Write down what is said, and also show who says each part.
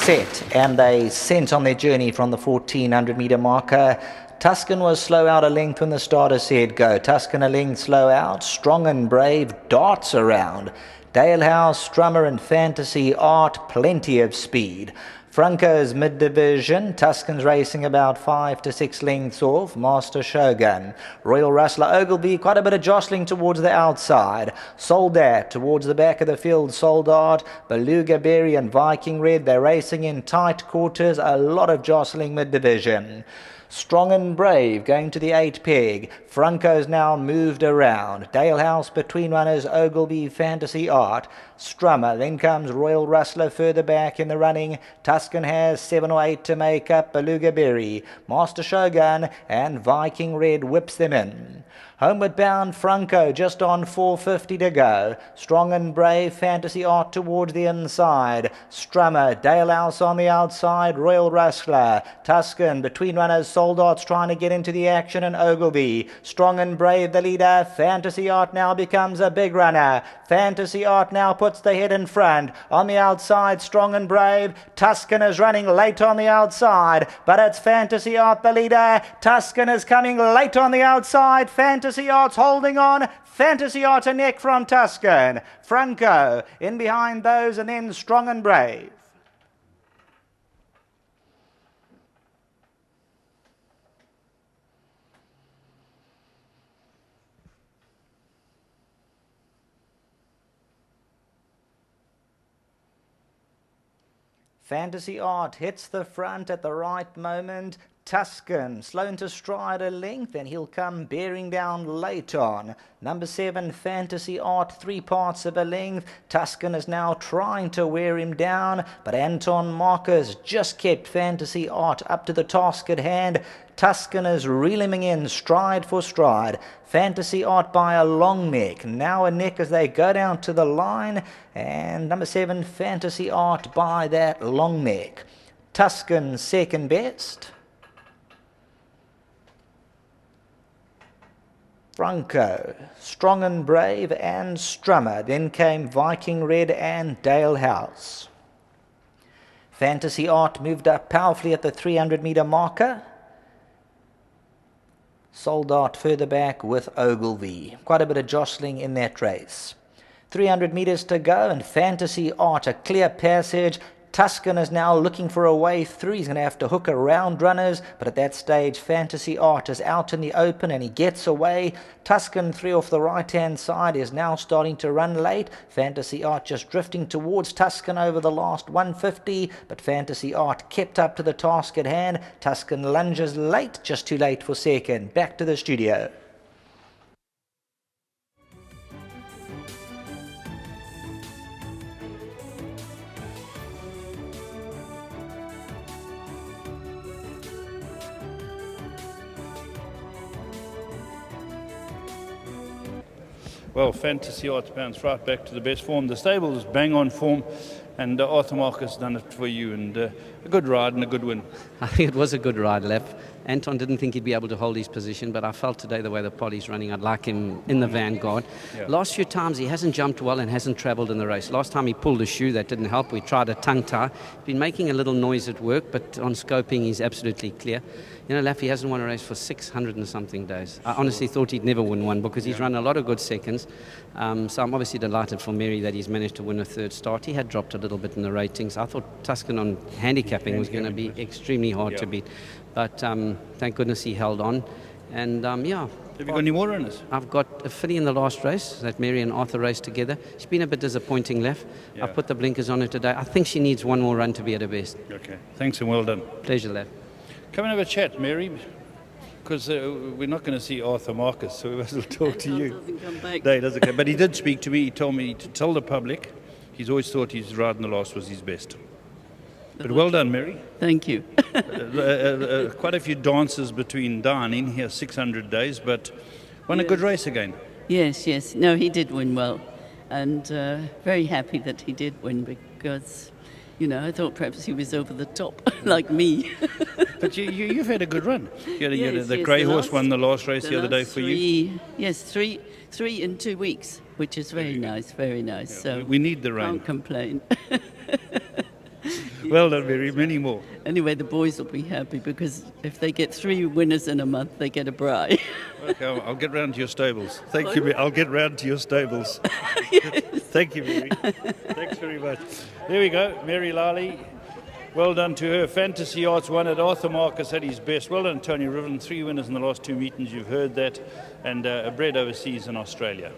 Speaker 1: set, and they sent on their journey from the 1400 metre marker. Tuscan was slow out a length when the starter said go. Tuscan a length slow out, Strong and Brave darts around. Dalehouse, Strummer and Fantasy Art, plenty of speed. Franco's mid-division, Tuscan's racing about 5 to 6 lengths off. Master Shogun, Royal Rustler, Ogilvy, quite a bit of jostling towards the outside. Soldat towards the back of the field, Soldart, Beluga Berry and Viking Red, they're racing in tight quarters, a lot of jostling mid-division. Strong and Brave going to the 8 peg. Franco's now moved around. Dalehouse between runners, Ogilvy, Fantasy Art. Strummer, then comes Royal Rustler further back in the running. Tuscan has 7 or 8 to make up. Beluga Berry, Master Shogun and Viking Red whips them in. Homeward bound Franco just on 4:50 to go. Strong and Brave, Fantasy Art towards the inside. Strummer, Dalehouse on the outside, Royal Rustler. Tuscan between runners, Soldart's trying to get into the action and Ogilvy. Strong and Brave the leader. Fantasy Art now becomes a big runner. Fantasy Art now puts the head in front. On the outside, Strong and Brave. Tuscan is running late on the outside, but it's Fantasy Art the leader. Tuscan is coming late on the outside. Fantasy Art's holding on. Fantasy Art a neck from Tuscan. Franco in behind those, and then Strong and Brave. Fantasy Art hits the front at the right moment. Tuscan, slow into stride a length, and he'll come bearing down late on. Number 7, Fantasy Art, 3 parts of a length. Tuscan is now trying to wear him down, but Anton Marcus just kept Fantasy Art up to the task at hand. Tuscan is reeling in stride for stride. Fantasy Art by a long neck. Now a neck as they go down to the line. And number 7, Fantasy Art by that long neck. Tuscan second best. Franco, Strong and Brave and Strummer. Then came Viking Red and Dalehouse. Fantasy Art moved up powerfully at the 300 metre marker. Soldart further back with Ogilvy. Quite a bit of jostling in that race. 300 metres to go, and Fantasy Art a clear passage. Tuscan is now looking for a way through. He's going to have to hook around runners, but at that stage Fantasy Art is out in the open and he gets away. Tuscan 3 off the right hand side is now starting to run late. Fantasy Art just drifting towards Tuscan over the last 150, but Fantasy Art kept up to the task at hand. Tuscan lunges late, just too late for second. Back to the studio.
Speaker 2: Well, Fantasy Art's bounced right back to the best form. The stable is bang on form, and Arthur Marcus done it for you, and a good ride and a good win.
Speaker 3: I think it was a good ride, Lev. Anton didn't think he'd be able to hold his position, but I felt today the way the Polly's running, I'd like him in the vanguard.
Speaker 2: Yeah.
Speaker 3: Last few times he hasn't jumped well and hasn't travelled in the race. Last time he pulled a shoe, that didn't help. We tried a tongue tie. Been making a little noise at work, but on scoping he's absolutely clear. You know, Laffy hasn't won a race for 600 and something days. I honestly thought he'd never win one because he's run a lot of good seconds. So I'm obviously delighted for Mary that he's managed to win a third start. He had dropped a little bit in the ratings. I thought Tuscan on handicapping was going to be extremely hard to beat. But thank goodness he held on. And yeah.
Speaker 2: Have you got any more runners?
Speaker 3: I've got a filly in the last race that Mary and Arthur raced together. She's been a bit disappointing, Leff.
Speaker 2: Yeah.
Speaker 3: I've put the blinkers on her today. I think she needs one more run to be at her best.
Speaker 2: Okay. Thanks and well done.
Speaker 3: Pleasure, Leff.
Speaker 2: Come and have a chat, Mary, because we're not going to see Arthur Marcus, so we must well talk to you.
Speaker 4: Doesn't come back.
Speaker 2: No, he doesn't come. But he did speak to me. He told me to tell the public he's always thought his ride in the last was his best. But well done, Mary.
Speaker 4: Thank you.
Speaker 2: Quite a few dances between dining here, 600 days, but won a good race again.
Speaker 4: Yes. No, he did win well. And very happy that he did win because, you know, I thought perhaps he was over the top, like me.
Speaker 2: But you've had a good run. The
Speaker 4: Yes,
Speaker 2: Grey
Speaker 4: the
Speaker 2: Horse
Speaker 4: last-
Speaker 2: won the last race the other day for you.
Speaker 4: Yes, three in 2 weeks, which is very nice, very nice.
Speaker 2: Yeah,
Speaker 4: So
Speaker 2: we need the rain.
Speaker 4: can't complain.
Speaker 2: Well done, Mary. Many more.
Speaker 4: Anyway, the boys will be happy because if they get 3 winners in a month, they get a braai.
Speaker 2: Okay, I'll get round to your stables. Thank you. I'll get round to your stables. Thank you, Mary. Thanks very much. There we go, Mary Lally. Well done to her. Fantasy Arts won at Arthur Marcus at his best. Well done, Tony Riven. 3 winners in the last 2 meetings. You've heard that. And bred overseas in Australia.